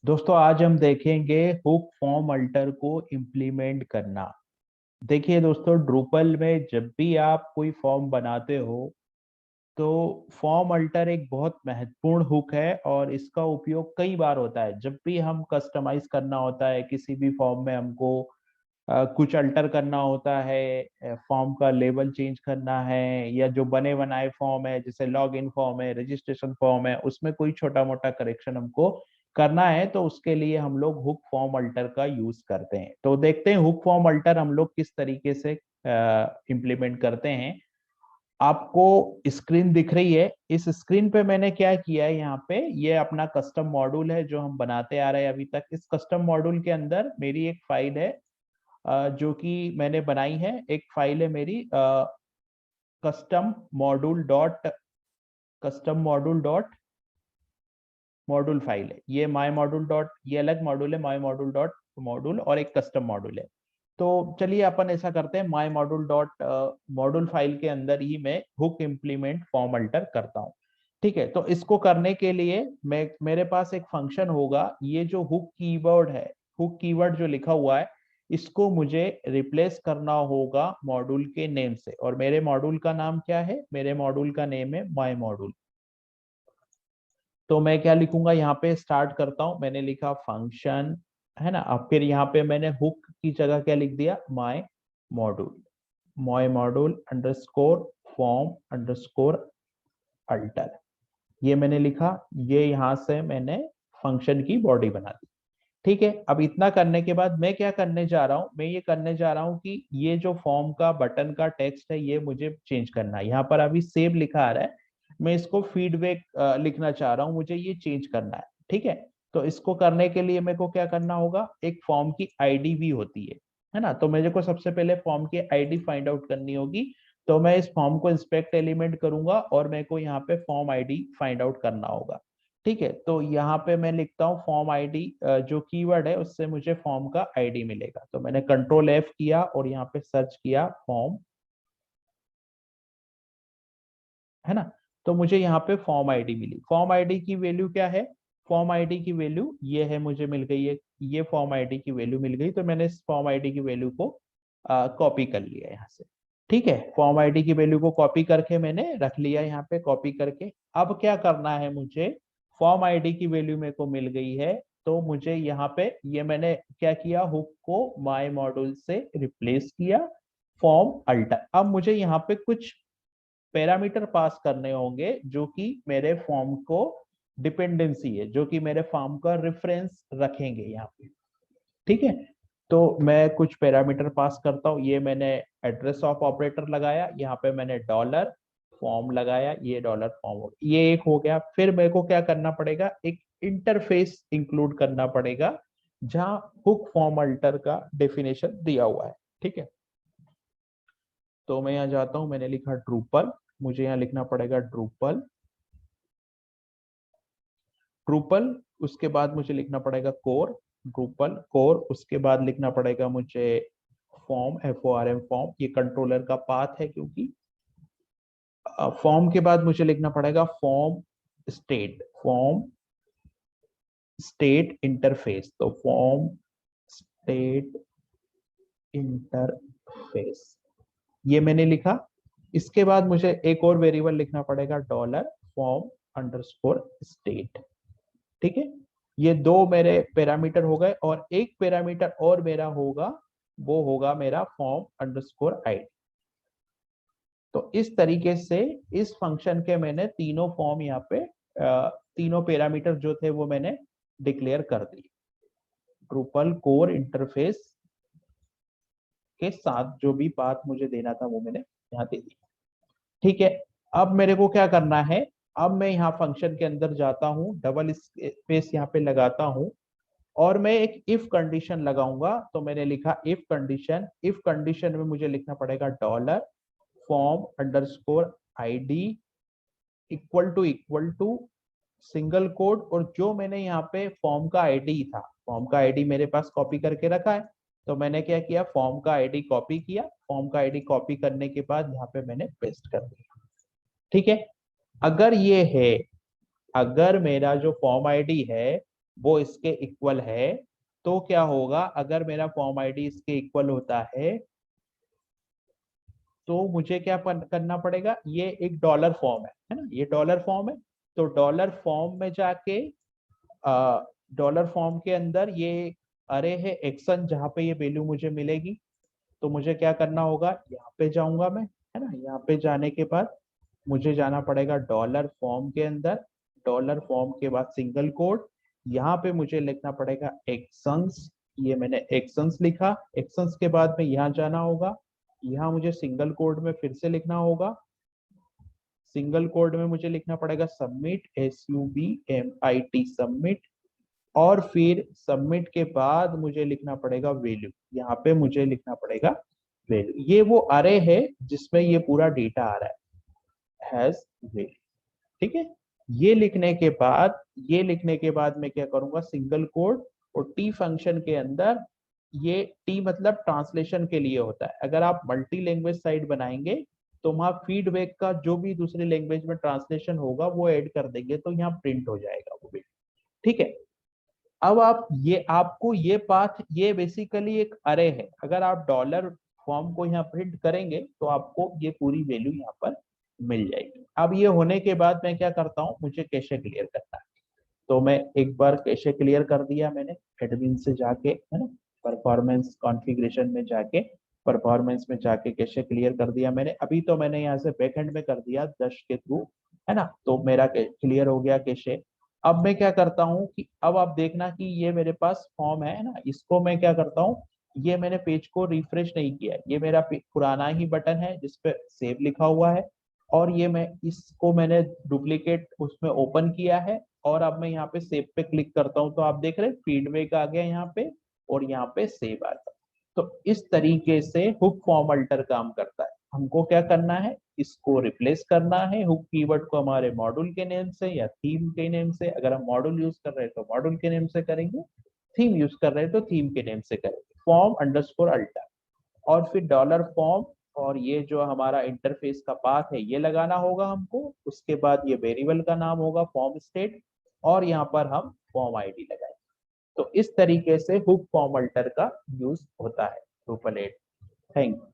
दोस्तों आज हम देखेंगे हुक फॉर्म अल्टर को इम्प्लीमेंट करना। देखिए दोस्तों, ड्रूपल में जब भी आप कोई फॉर्म बनाते हो तो फॉर्म अल्टर एक बहुत महत्वपूर्ण हुक है और इसका उपयोग कई बार होता है। जब भी हम कस्टमाइज करना होता है किसी भी फॉर्म में, हमको कुछ अल्टर करना होता है, फॉर्म का लेबल चेंज करना है, या जो बने बनाए फॉर्म है जैसे लॉग इन फॉर्म है, रजिस्ट्रेशन फॉर्म है, उसमें कोई छोटा मोटा करेक्शन हमको करना है, तो उसके लिए हम लोग हुक फॉर्म अल्टर का यूज करते हैं। तो देखते हैं हुक फॉर्म अल्टर हम लोग किस तरीके से इम्प्लीमेंट करते हैं। आपको स्क्रीन दिख रही है। इस स्क्रीन पे मैंने क्या किया है, यहाँ पे ये अपना कस्टम मॉड्यूल है जो हम बनाते आ रहे हैं अभी तक। इस कस्टम मॉड्यूल के अंदर मेरी एक फाइल है जो कि मैंने बनाई है। एक फाइल है मेरी custom module dot custom module dot module file है। ये माई मॉड्यूल डॉट, ये अलग मॉड्यूल है, माई मॉड्यूल डॉट मॉड्यूल, और एक कस्टम मॉड्यूल है। तो चलिए अपन ऐसा करते हैं, माई मॉड्यूल डॉट मॉड्यूल फाइल के अंदर ही मैं हुक इम्प्लीमेंट फॉर्म अल्टर करता हूँ। ठीक है, तो इसको करने के लिए मैं मेरे पास एक फंक्शन होगा। ये जो हुक कीवर्ड है, हुक कीवर्ड जो लिखा हुआ है, इसको मुझे रिप्लेस करना होगा मॉड्यूल के नेम से। और मेरे मॉड्यूल का नाम क्या है? मेरे मॉड्यूल का नेम है माई मॉड्यूल। तो मैं क्या लिखूंगा, यहाँ पे स्टार्ट करता हूं, मैंने लिखा फंक्शन, है ना। अब फिर यहाँ पे मैंने हुक की जगह क्या लिख दिया, my module. My module underscore form underscore alter, ये मैंने लिखा। ये यहाँ से मैंने फंक्शन की बॉडी बना दी। ठीक है, अब इतना करने के बाद मैं क्या करने जा रहा हूं, मैं ये करने जा रहा हूं कि ये जो फॉर्म का बटन का टेक्स्ट है ये मुझे चेंज करना है। यहाँ पर अभी सेव लिखा आ रहा है, मैं इसको फीडबैक लिखना चाह रहा हूँ, मुझे ये चेंज करना है। ठीक है, तो इसको करने के लिए मेरे को क्या करना होगा, एक फॉर्म की आईडी भी होती है ना। तो मेरे को सबसे पहले फॉर्म की आईडी फाइंड आउट करनी होगी। तो मैं इस फॉर्म को इंस्पेक्ट एलिमेंट करूंगा और मेरे को यहाँ पे फॉर्म आईडी फाइंड आउट करना होगा। ठीक है, तो यहाँ पे मैं लिखता हूँ फॉर्म आईडी, जो कीवर्ड है उससे मुझे फॉर्म का आईडी मिलेगा। तो मैंने कंट्रोल एफ किया और यहाँ पे सर्च किया फॉर्म, है ना। तो मुझे यहाँ पे फॉर्म आईडी मिली। फॉर्म आईडी की वैल्यू क्या है? फॉर्म आईडी की वैल्यू ये है, मुझे मिल गई है। ये फॉर्म आईडी की वैल्यू मिल गई, तो मैंने इस फॉर्म आईडी की वैल्यू को कॉपी कर लिया यहाँ से। ठीक है, फॉर्म आईडी की वैल्यू को कॉपी करके मैंने रख लिया यहाँ पे, कॉपी करके। अब क्या करना है मुझे, फॉर्म आईडी की वैल्यू मेरे को मिल गई है, तो मुझे यहाँ पे ये मैंने क्या किया, हुक को माई मॉड्यूल से रिप्लेस किया फॉर्म अल्टर। अब मुझे यहाँ पे कुछ पैरामीटर पास करने होंगे जो कि मेरे फॉर्म को डिपेंडेंसी है, जो कि मेरे फॉर्म का रेफरेंस रखेंगे यहाँ पे। ठीक है, तो मैं कुछ पैरामीटर पास करता हूँ। ये मैंने एड्रेस ऑफ ऑपरेटर लगाया, यहाँ पे मैंने डॉलर फॉर्म लगाया, ये डॉलर फॉर्म हो गया, ये एक हो गया। फिर मेरे को क्या करना पड़ेगा, एक इंटरफेस इंक्लूड करना पड़ेगा जहां हुक फॉर्म अल्टर का डेफिनेशन दिया हुआ है। ठीक है, तो मैं यहाँ जाता हूँ, मैंने लिखा ड्रूपल, मुझे यहाँ लिखना पड़ेगा ड्रूपल ड्रूपल। उसके बाद मुझे लिखना पड़ेगा कोर, ड्रूपल कोर। उसके बाद लिखना पड़ेगा मुझे फॉर्म, FORM फॉर्म, ये कंट्रोलर का पाथ है क्योंकि। फॉर्म के बाद मुझे लिखना पड़ेगा फॉर्म स्टेट इंटरफेस। तो फॉर्म स्टेट इंटरफेस, ये मैंने लिखा। इसके बाद मुझे एक और वेरिएबल लिखना पड़ेगा, डॉलर फॉर्म अंडरस्कोर स्टेट। ठीक है, ये दो मेरे पैरामीटर हो गए, और एक पैरामीटर और मेरा होगा, वो होगा मेरा फॉर्म अंडरस्कोर आईडी। तो इस तरीके से इस फंक्शन के मैंने तीनों फॉर्म यहाँ पे, तीनों पैरामीटर जो थे वो मैंने डिक्लेयर कर दिए। ड्रूपल कोर इंटरफेस के साथ जो भी पाथ मुझे देना था वो मैंने यहाँ दे दिया। ठीक है, अब मेरे को क्या करना है, अब मैं यहाँ फंक्शन के अंदर जाता हूँ, डबल स्पेस यहाँ पे लगाता हूँ, और मैं एक इफ कंडीशन लगाऊंगा। तो मैंने लिखा इफ कंडीशन में मुझे लिखना पड़ेगा dollar form underscore ID equal to single quote. और जो मैंने यहाँ पे फॉर्म का आईडी था, फॉर्म का आईडी मेरे पास कॉपी करके रखा है, तो मैंने क्या किया, फॉर्म का आईडी कॉपी किया। फॉर्म का आईडी कॉपी करने के बाद यहाँ पे मैंने पेस्ट कर दिया। ठीक है, अगर ये है, अगर मेरा जो फॉर्म आईडी है वो इसके इक्वल है, तो क्या होगा, अगर मेरा फॉर्म आईडी इसके इक्वल होता है तो मुझे क्या करना पड़ेगा, ये एक डॉलर फॉर्म है ना, ये डॉलर फॉर्म है। तो डॉलर फॉर्म में जाके डॉलर फॉर्म के अंदर ये अरे है एक्सन जहाँ पे ये वैल्यू मुझे मिलेगी, तो मुझे क्या करना होगा, यहाँ पे जाऊंगा मैं, है ना, यहाँ पे जाने के बाद मुझे जाना पड़ेगा डॉलर फॉर्म के अंदर, डॉलर फॉर्म के बाद सिंगल कोड, यहाँ पे मुझे लिखना पड़ेगा एक्सन्स, ये मैंने एक्सन्स लिखा, एक्सन्स के बाद में यहाँ जाना होगा, यहाँ मुझे सिंगल कोड में फिर से लिखना होगा, सिंगल कोड में मुझे लिखना पड़ेगा सबमिट, SUBMIT सबमिट, और फिर सबमिट के बाद मुझे लिखना पड़ेगा वैल्यू, यहाँ पे मुझे लिखना पड़ेगा वैल्यू, ये वो अरे है जिसमें ये पूरा डेटा आ रहा है, हैज वैल्यू, ठीक है। ये लिखने के बाद, ये लिखने के बाद मैं क्या करूंगा, सिंगल कोड, और टी फंक्शन के अंदर, ये टी मतलब ट्रांसलेशन के लिए होता है, अगर आप मल्टी लैंग्वेज साइट बनाएंगे तो वहां फीडबैक का जो भी दूसरी लैंग्वेज में ट्रांसलेशन होगा वो ऐड कर देंगे, तो यहाँ प्रिंट हो जाएगा वो भी, ठीक है। अब आप ये, आपको ये पाथ, ये बेसिकली एक अरे है, अगर आप डॉलर फॉर्म को यहाँ प्रिंट करेंगे तो आपको ये पूरी वैल्यू यहाँ पर मिल जाएगी। अब ये होने के बाद मैं क्या करता हूँ, मुझे कैशे क्लियर करना है, तो मैं एक बार कैशे क्लियर कर दिया मैंने एडमिन से जाके, है ना, परफॉर्मेंस कॉन्फ़िगरेशन में जाके, परफॉर्मेंस में जाके कैशे क्लियर कर दिया मैंने, अभी तो मैंने यहाँ से बैकएंड में कर दिया दश के थ्रू, है ना, तो मेरा क्लियर हो गया कैशे। अब मैं क्या करता हूँ कि अब आप देखना कि ये मेरे पास फॉर्म है ना, इसको मैं क्या करता हूँ, ये मैंने पेज को रिफ्रेश नहीं किया है, ये मेरा पुराना ही बटन है जिसपे सेव लिखा हुआ है, और ये मैं इसको मैंने डुप्लीकेट उसमें ओपन किया है, और अब मैं यहाँ पे सेव पे क्लिक करता हूँ तो आप देख रहे हैं फीडबैक आ गया यहाँ पे, और यहाँ पे सेव आ गया। तो इस तरीके से हुक फॉर्म अल्टर काम करता है। हमको क्या करना है, इसको रिप्लेस करना है हुक कीवर्ड को हमारे मॉड्यूल के नेम से या थीम के नेम से, अगर हम मॉड्यूल यूज कर रहे हैं तो मॉड्यूल के नेम से करेंगे, थीम यूज कर रहे हैं तो थीम के नेम से करेंगे, फॉर्म अंडरस्कोर अल्टर, और फिर डॉलर फॉर्म, और ये जो हमारा इंटरफेस का पाथ है ये लगाना होगा हमको, उसके बाद ये वेरिएबल का नाम होगा फॉर्म स्टेट, और यहाँ पर हम फॉर्म आईडी लगाएंगे। तो इस तरीके से हुक फॉर्म अल्टर का यूज होता है Drupal 8। Thank you.